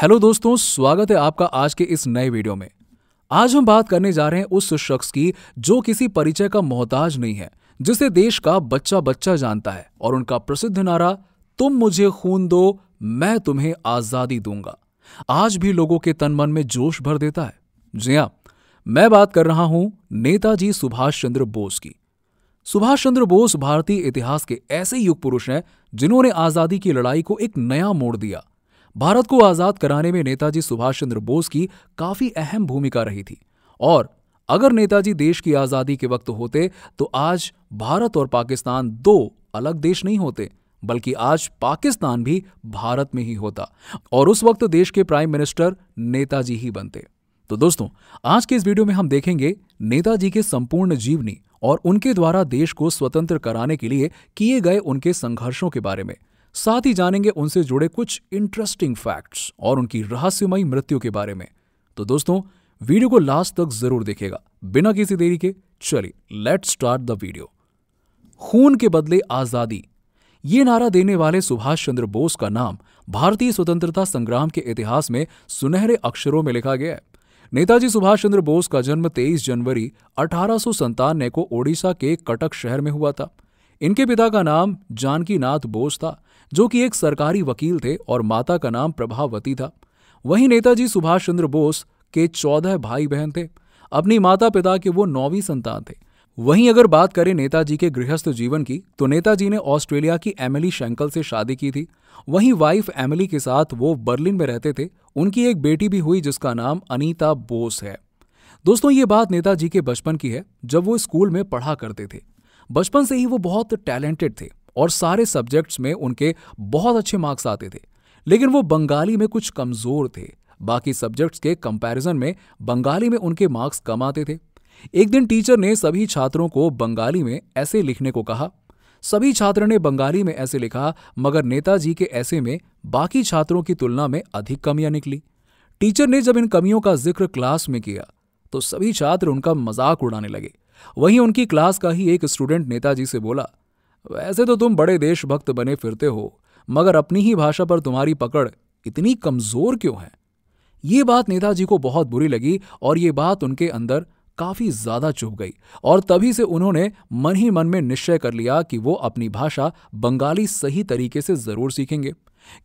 Hello दोस्तों, स्वागत है आपका आज के इस नए वीडियो में। आज हम बात करने जा रहे हैं उस शख्स की जो किसी परिचय का मोहताज नहीं है, जिसे देश का बच्चा बच्चा जानता है और उनका प्रसिद्ध नारा तुम मुझे खून दो मैं तुम्हें आजादी दूंगा आज भी लोगों के तन मन में जोश भर देता है। जी हां, मैं बात कर रहा हूं नेताजी सुभाष चंद्र बोस की। सुभाष चंद्र बोस भारतीय इतिहास के ऐसे युग पुरुष हैं जिन्होंने आजादी की लड़ाई को एक नया मोड़ दिया। भारत को आजाद कराने में नेताजी सुभाष चंद्र बोस की काफी अहम भूमिका रही थी और अगर नेताजी देश की आजादी के वक्त होते तो आज भारत और पाकिस्तान दो अलग देश नहीं होते, बल्कि आज पाकिस्तान भी भारत में ही होता और उस वक्त देश के प्राइम मिनिस्टर नेताजी ही बनते। तो दोस्तों, आज के इस वीडियो में हम देखेंगे नेताजी के संपूर्ण जीवनी और उनके द्वारा देश को स्वतंत्र कराने के लिए किए गए उनके संघर्षों के बारे में। साथ ही जानेंगे उनसे जुड़े कुछ इंटरेस्टिंग फैक्ट्स और उनकी रहस्यमयी मृत्यु के बारे में। तो दोस्तों, वीडियो को लास्ट तक जरूर देखिएगा। बिना किसी देरी के चलिए लेट्स स्टार्ट द वीडियो। खून के बदले आजादी, ये नारा देने वाले सुभाष चंद्र बोस का नाम भारतीय स्वतंत्रता संग्राम के इतिहास में सुनहरे अक्षरों में लिखा गया है। नेताजी सुभाष चंद्र बोस का जन्म 23 जनवरी 1897 को ओडिशा के कटक शहर में हुआ था। इनके पिता का नाम जानकी नाथ बोस था, जो कि एक सरकारी वकील थे, और माता का नाम प्रभावती था। वहीं नेताजी सुभाष चंद्र बोस के 14 भाई बहन थे। अपनी माता पिता के वो 9वीं संतान थे। वहीं अगर बात करें नेताजी के गृहस्थ जीवन की, तो नेताजी ने ऑस्ट्रेलिया की एमिली शेंकल से शादी की थी। वहीं वाइफ एमिली के साथ वो बर्लिन में रहते थे। उनकी एक बेटी भी हुई जिसका नाम अनीता बोस है। दोस्तों, ये बात नेताजी के बचपन की है, जब वो स्कूल में पढ़ा करते थे। बचपन से ही वो बहुत टैलेंटेड थे और सारे सब्जेक्ट्स में उनके बहुत अच्छे मार्क्स आते थे, लेकिन वो बंगाली में कुछ कमजोर थे। बाकी सब्जेक्ट्स के कंपैरिजन में बंगाली में उनके मार्क्स कम आते थे। एक दिन टीचर ने सभी छात्रों को बंगाली में ऐसे लिखने को कहा। सभी छात्रों ने बंगाली में ऐसे लिखा, मगर नेताजी के ऐसे में बाकी छात्रों की तुलना में अधिक कमियां निकली। टीचर ने जब इन कमियों का जिक्र क्लास में किया तो सभी छात्र उनका मजाक उड़ाने लगे। वहीं उनकी क्लास का ही एक स्टूडेंट नेताजी से बोला, वैसे तो तुम बड़े देशभक्त बने फिरते हो, मगर अपनी ही भाषा पर तुम्हारी पकड़ इतनी कमजोर क्यों है। ये बात नेताजी को बहुत बुरी लगी और ये बात उनके अंदर काफी ज्यादा चुभ गई और तभी से उन्होंने मन ही मन में निश्चय कर लिया कि वो अपनी भाषा बंगाली सही तरीके से जरूर सीखेंगे।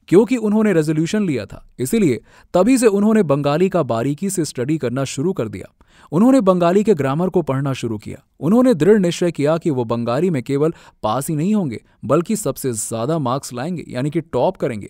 क्योंकि उन्होंने रेजोल्यूशन लिया था, इसीलिए तभी से उन्होंने बंगाली का बारीकी से स्टडी करना शुरू कर दिया। उन्होंने बंगाली के ग्रामर को पढ़ना शुरू किया। उन्होंने दृढ़ निश्चय किया कि वो बंगाली में केवल पास ही नहीं होंगे, बल्कि सबसे ज्यादा मार्क्स लाएंगे, यानी कि टॉप करेंगे।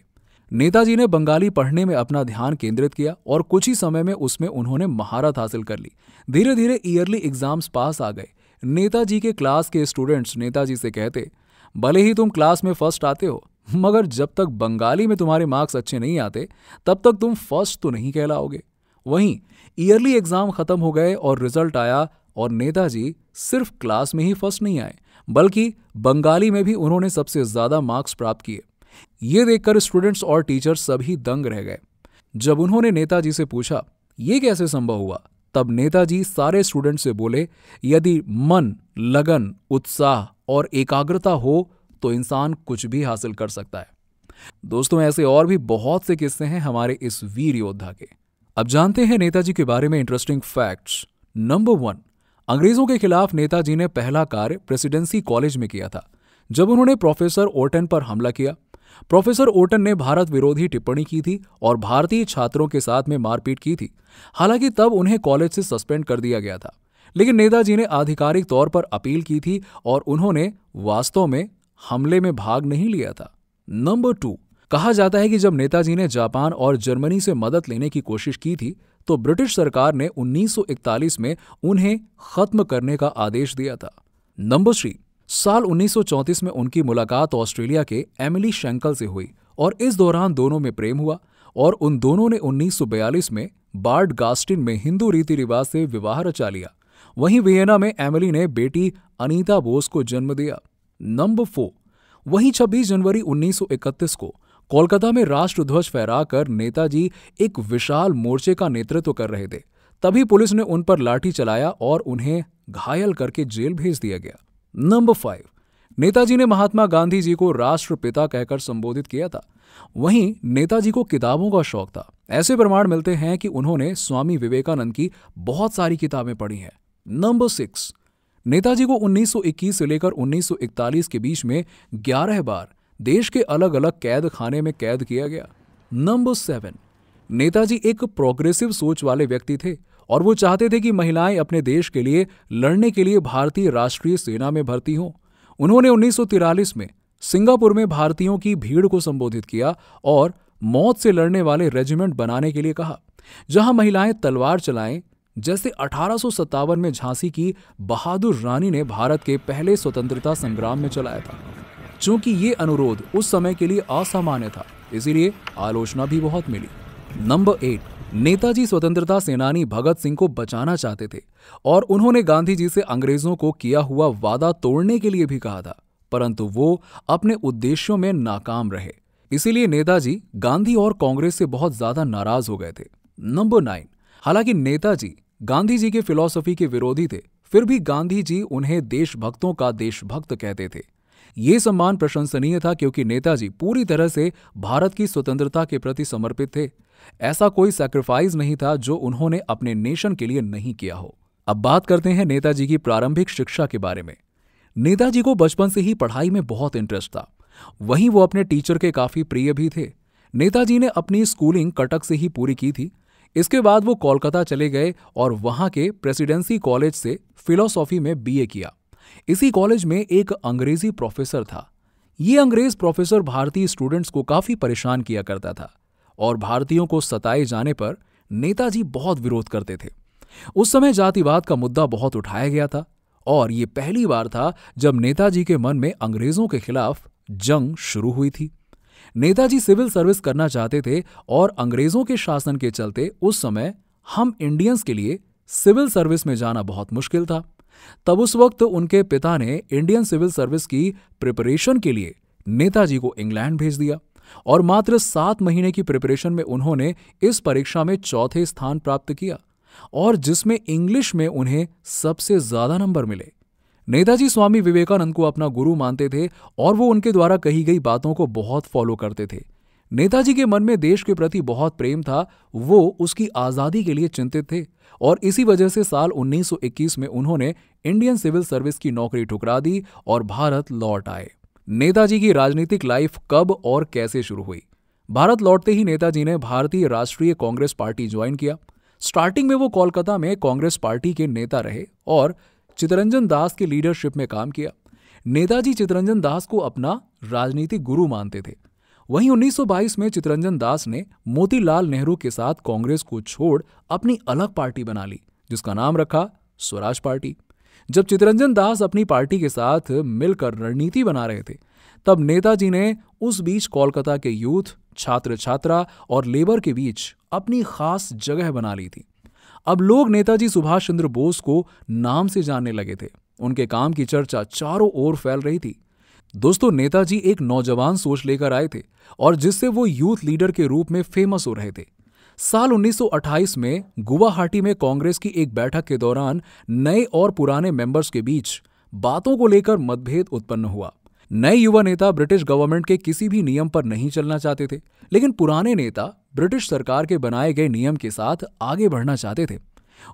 नेताजी ने बंगाली पढ़ने में अपना ध्यान केंद्रित किया और कुछ ही समय में उसमें उन्होंने महारत हासिल कर ली। धीरे धीरे ईयरली एग्जाम्स पास आ गए। नेताजी के क्लास के स्टूडेंट्स नेताजी से कहते, भले ही तुम क्लास में फर्स्ट आते हो, मगर जब तक बंगाली में तुम्हारे मार्क्स अच्छे नहीं आते तब तक तुम फर्स्ट तो नहीं कहलाओगे। वहीं ईयरली एग्जाम खत्म हो गए और रिजल्ट आया और नेताजी सिर्फ क्लास में ही फर्स्ट नहीं आए, बल्कि बंगाली में भी उन्होंने सबसे ज्यादा मार्क्स प्राप्त किए। ये देखकर स्टूडेंट्स और टीचर्स सभी दंग रह गए। जब उन्होंने नेताजी से पूछा ये कैसे संभव हुआ, तब नेताजी सारे स्टूडेंट से बोले, यदि मन, लगन, उत्साह और एकाग्रता हो तो इंसान कुछ भी हासिल कर सकता है। दोस्तों, ऐसे और भी बहुत से किस्से हैं हमारे इस वीर योद्धा के। अब जानते हैं नेताजी के बारे में इंटरेस्टिंग फैक्ट्स। नंबर 1, अंग्रेजों के खिलाफ नेताजी ने पहला कार्य प्रेसिडेंसी कॉलेज में किया था, जब उन्होंने प्रोफेसर ओटन पर हमला किया। प्रोफेसर ओटन ने भारत विरोधी टिप्पणी की थी और भारतीय छात्रों के साथ में मारपीट की थी। हालांकि तब उन्हें कॉलेज से सस्पेंड कर दिया गया था, लेकिन नेताजी ने आधिकारिक तौर पर अपील की थी और उन्होंने वास्तव में हमले में भाग नहीं लिया था। नंबर 2, कहा जाता है कि जब नेताजी ने जापान और जर्मनी से मदद लेने की कोशिश की थी तो ब्रिटिश सरकार ने 1941 में उन्हें खत्म करने का आदेश दिया था। नंबर 3, साल 1934 में उनकी मुलाकात ऑस्ट्रेलिया के एमिली शेंकल से हुई और इस दौरान दोनों में प्रेम हुआ और उन दोनों ने 1942 में बार्ड गास्टिन में हिंदू रीति रिवाज से विवाह रचा लिया। वहीं वियना में एमिली ने बेटी अनीता बोस को जन्म दिया। नंबर 4, वहीं 26 जनवरी 1931 को कोलकाता में राष्ट्रध्वज फहराकर नेताजी एक विशाल मोर्चे का नेतृत्व कर रहे थे। तभी पुलिस ने उन पर लाठी चलाया और उन्हें घायल करके जेल भेज दिया गया। नंबर 5, नेताजी ने महात्मा गांधी जी को राष्ट्रपिता कहकर संबोधित किया था। वहीं नेताजी को किताबों का शौक था। ऐसे प्रमाण मिलते हैं कि उन्होंने स्वामी विवेकानंद की बहुत सारी किताबें पढ़ी हैं। नंबर 6, नेताजी को 1921 से लेकर 1941 के बीच में 11 बार देश के अलग अलग कैद खाने में कैद किया गया। नंबर 7, नेताजी एक प्रोग्रेसिव सोच वाले व्यक्ति थे और वो चाहते थे कि महिलाएं अपने देश के लिए लड़ने के लिए भारतीय राष्ट्रीय सेना में भर्ती हों। उन्होंने 1943 में सिंगापुर में भारतीयों की भीड़ को संबोधित किया और मौत से लड़ने वाले रेजिमेंट बनाने के लिए कहा, जहां महिलाएं तलवार चलाएं, जैसे 1857 में झांसी की बहादुर रानी ने भारत के पहले स्वतंत्रता संग्राम में चलाया था। चूंकि ये अनुरोध उस समय के लिए असामान्य था, इसीलिए आलोचना भी बहुत मिली। नंबर 8, नेताजी स्वतंत्रता सेनानी भगत सिंह को बचाना चाहते थे और उन्होंने गांधी जी से अंग्रेजों को किया हुआ वादा तोड़ने के लिए भी कहा था, परंतु वो अपने उद्देश्यों में नाकाम रहे। इसीलिए नेताजी गांधी और कांग्रेस से बहुत ज्यादा नाराज हो गए थे। नंबर 9, हालांकि नेताजी गांधी जी के फिलॉसफी के विरोधी थे, फिर भी गांधी जी उन्हें देशभक्तों का देशभक्त कहते थे। ये सम्मान प्रशंसनीय था क्योंकि नेताजी पूरी तरह से भारत की स्वतंत्रता के प्रति समर्पित थे। ऐसा कोई सैक्रिफाइस नहीं था जो उन्होंने अपने नेशन के लिए नहीं किया हो। अब बात करते हैं नेताजी की प्रारंभिक शिक्षा के बारे में। नेताजी को बचपन से ही पढ़ाई में बहुत इंटरेस्ट था, वहीं वो अपने टीचर के काफी प्रिय भी थे। नेताजी ने अपनी स्कूलिंग कटक से ही पूरी की थी। इसके बाद वो कोलकाता चले गए और वहां के प्रेसिडेंसी कॉलेज से फिलॉसफी में बीए किया। इसी कॉलेज में एक अंग्रेजी प्रोफेसर था। ये अंग्रेज प्रोफेसर भारतीय स्टूडेंट्स को काफी परेशान किया करता था और भारतीयों को सताए जाने पर नेताजी बहुत विरोध करते थे। उस समय जातिवाद का मुद्दा बहुत उठाया गया था और ये पहली बार था जब नेताजी के मन में अंग्रेजों के खिलाफ जंग शुरू हुई थी। नेताजी सिविल सर्विस करना चाहते थे और अंग्रेजों के शासन के चलते उस समय हम इंडियंस के लिए सिविल सर्विस में जाना बहुत मुश्किल था। तब उस वक्त उनके पिता ने इंडियन सिविल सर्विस की प्रिपरेशन के लिए नेताजी को इंग्लैंड भेज दिया और मात्र 7 महीने की प्रिपरेशन में उन्होंने इस परीक्षा में चौथे स्थान प्राप्त किया और जिसमें इंग्लिश में उन्हें सबसे ज्यादा नंबर मिले। नेताजी स्वामी विवेकानंद को अपना गुरु मानते थे और वो उनके द्वारा कही गई बातों को बहुत फॉलो करते थे। नेताजी के मन में देश के प्रति बहुत प्रेम था, वो उसकी आजादी के लिए चिंतित थे और इसी वजह से साल 1921 में उन्होंने इंडियन सिविल सर्विस की नौकरी ठुकरा दी और भारत लौट आए। नेताजी की राजनीतिक लाइफ कब और कैसे शुरू हुई? भारत लौटते ही नेताजी ने भारतीय राष्ट्रीय कांग्रेस पार्टी ज्वाइन किया। स्टार्टिंग में वो कोलकाता में कांग्रेस पार्टी के नेता रहे और चित्तरंजन दास के लीडरशिप में काम किया। नेताजी चित्तरंजन दास को अपना राजनीतिक गुरु मानते थे। वहीं 1922 में चित्तरंजन दास ने मोतीलाल नेहरू के साथ कांग्रेस को छोड़ अपनी अलग पार्टी बना ली, जिसका नाम रखा स्वराज पार्टी। जब चित्तरंजन दास अपनी पार्टी के साथ मिलकर रणनीति बना रहे थे, तब नेताजी ने उस बीच कोलकाता के यूथ, छात्र छात्रा और लेबर के बीच अपनी खास जगह बना ली थी। अब लोग नेताजी सुभाष चंद्र बोस को नाम से जानने लगे थे। उनके काम की चर्चा चारों ओर फैल रही थी। दोस्तों, नेताजी एक नौजवान सोच लेकर आए थे और जिससे वो यूथ लीडर के रूप में फेमस हो रहे थे। साल 1928 में गुवाहाटी में कांग्रेस की एक बैठक के दौरान नए और पुराने मेंबर्स के बीच बातों को लेकर मतभेद उत्पन्न हुआ। नए युवा नेता ब्रिटिश गवर्नमेंट के किसी भी नियम पर नहीं चलना चाहते थे, लेकिन पुराने नेता ब्रिटिश सरकार के बनाए गए नियम के साथ आगे बढ़ना चाहते थे।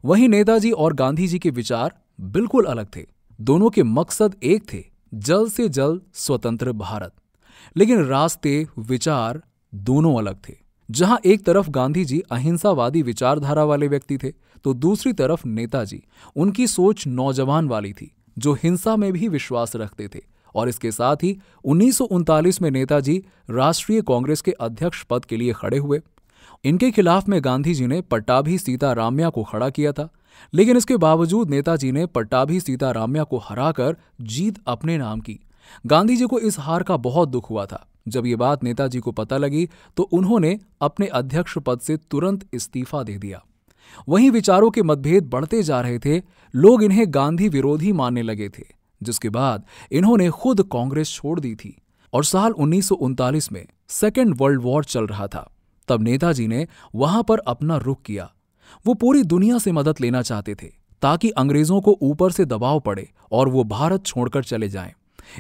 वहीं नेताजी और गांधी जी के विचार बिल्कुल अलग थे। दोनों के मकसद एक थे, जल्द से जल्द स्वतंत्र भारत, लेकिन रास्ते, विचार दोनों अलग थे। जहां एक तरफ गांधी जी अहिंसावादी विचारधारा वाले व्यक्ति थे, तो दूसरी तरफ नेताजी, उनकी सोच नौजवान वाली थी, जो हिंसा में भी विश्वास रखते थे। और इसके साथ ही 1939 में नेताजी राष्ट्रीय कांग्रेस के अध्यक्ष पद के लिए खड़े हुए। इनके खिलाफ में गांधी जी ने पट्टाभी सीतारामैया को खड़ा किया था, लेकिन इसके बावजूद नेताजी ने पट्टाभी सीतारामैया को हराकर जीत अपने नाम की। गांधी जी को इस हार का बहुत दुख हुआ था। जब ये बात नेताजी को पता लगी तो उन्होंने अपने अध्यक्ष पद से तुरंत इस्तीफा दे दिया। वहीं विचारों के मतभेद बढ़ते जा रहे थे। लोग इन्हें गांधी विरोधी मानने लगे थे, जिसके बाद इन्होंने खुद कांग्रेस छोड़ दी थी। और साल 1939 में सेकेंड वर्ल्ड वॉर चल रहा था। तब नेताजी ने वहां पर अपना रुख किया। वो पूरी दुनिया से मदद लेना चाहते थे ताकि अंग्रेजों को ऊपर से दबाव पड़े और वो भारत छोड़कर चले जाएं।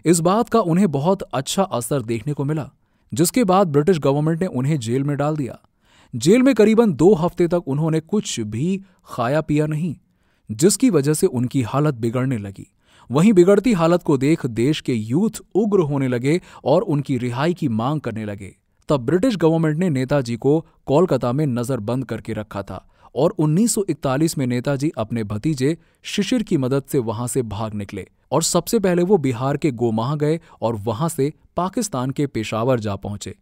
इस बात का उन्हें बहुत अच्छा असर देखने को मिला, जिसके बाद ब्रिटिश गवर्नमेंट ने उन्हें जेल में डाल दिया। जेल में करीबन 2 हफ्ते तक उन्होंने कुछ भी खाया पिया नहीं, जिसकी वजह से उनकी हालत बिगड़ने लगी। वहीं बिगड़ती हालत को देख देश के यूथ उग्र होने लगे और उनकी रिहाई की मांग करने लगे। तब ब्रिटिश गवर्नमेंट ने नेताजी को कोलकाता में नजरबंद करके रखा था और 1941 में नेताजी अपने भतीजे शिशिर की मदद से वहां से भाग निकले और सबसे पहले वो बिहार के गोमाह गए और वहां से पाकिस्तान के पेशावर जा पहुंचे।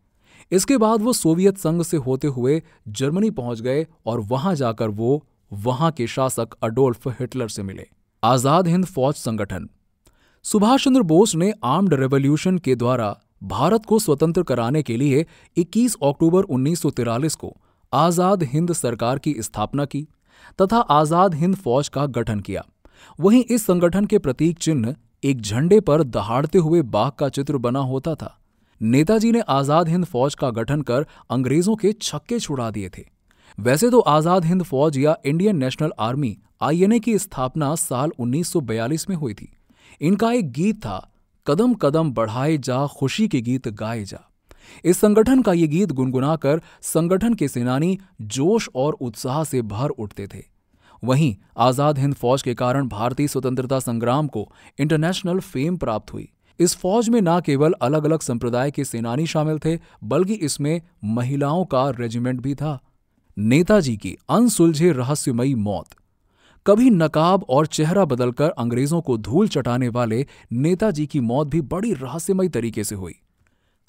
इसके बाद वो सोवियत संघ से होते हुए जर्मनी पहुंच गए और वहां जाकर वो वहां के शासक अडोल्फ हिटलर से मिले। आजाद हिंद फौज संगठन। सुभाष चंद्र बोस ने आर्म्ड रेवोल्यूशन के द्वारा भारत को स्वतंत्र कराने के लिए 21 अक्टूबर 1943 को आजाद हिंद सरकार की स्थापना की तथा आजाद हिंद फौज का गठन किया। वहीं इस संगठन के प्रतीक चिन्ह एक झंडे पर दहाड़ते हुए बाघ का चित्र बना होता था। नेताजी ने आजाद हिंद फौज का गठन कर अंग्रेजों के छक्के छुड़ा दिए थे। वैसे तो आजाद हिंद फौज या इंडियन नेशनल आर्मी INA की स्थापना साल 1942 में हुई थी। इनका एक गीत था, कदम कदम बढ़ाए जा, खुशी के गीत गाए जा। इस संगठन का ये गीत गुनगुनाकर संगठन के सेनानी जोश और उत्साह से भर उठते थे। वहीं आजाद हिंद फौज के कारण भारतीय स्वतंत्रता संग्राम को इंटरनेशनल फेम प्राप्त हुई। इस फौज में न केवल अलग अलग संप्रदाय के सेनानी शामिल थे, बल्कि इसमें महिलाओं का रेजिमेंट भी था। नेताजी की अनसुलझे रहस्यमयी मौत। कभी नकाब और चेहरा बदलकर अंग्रेजों को धूल चटाने वाले नेताजी की मौत भी बड़ी रहस्यमयी तरीके से हुई।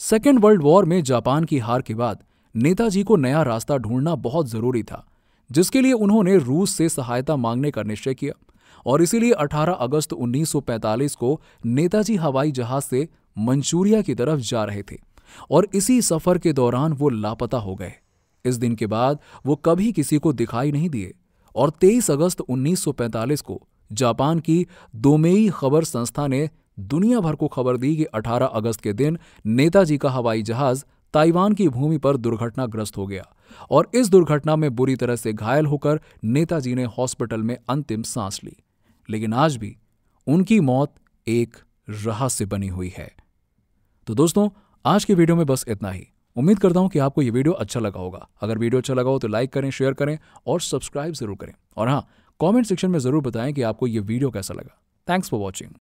सेकेंड वर्ल्ड वॉर में जापान की हार के बाद नेताजी को नया रास्ता ढूंढना बहुत जरूरी था, जिसके लिए उन्होंने रूस से सहायता मांगने का निश्चय किया और इसीलिए 18 अगस्त 1945 को नेताजी हवाई जहाज से मंचूरिया की तरफ जा रहे थे और इसी सफर के दौरान वो लापता हो गए। इस दिन के बाद वो कभी किसी को दिखाई नहीं दिए और 23 अगस्त 1945 को जापान की दोमेई खबर संस्था ने दुनिया भर को खबर दी कि 18 अगस्त के दिन नेताजी का हवाई जहाज ताइवान की भूमि पर दुर्घटनाग्रस्त हो गया और इस दुर्घटना में बुरी तरह से घायल होकर नेताजी ने हॉस्पिटल में अंतिम सांस ली। लेकिन आज भी उनकी मौत एक रहस्य बनी हुई है। तो दोस्तों, आज की वीडियो में बस इतना ही। उम्मीद करता हूं कि आपको यह वीडियो अच्छा लगा होगा। अगर वीडियो अच्छा लगा हो तो लाइक करें, शेयर करें और सब्सक्राइब जरूर करें। और हाँ, कमेंट सेक्शन में जरूर बताएं कि आपको यह वीडियो कैसा लगा। Thanks for watching.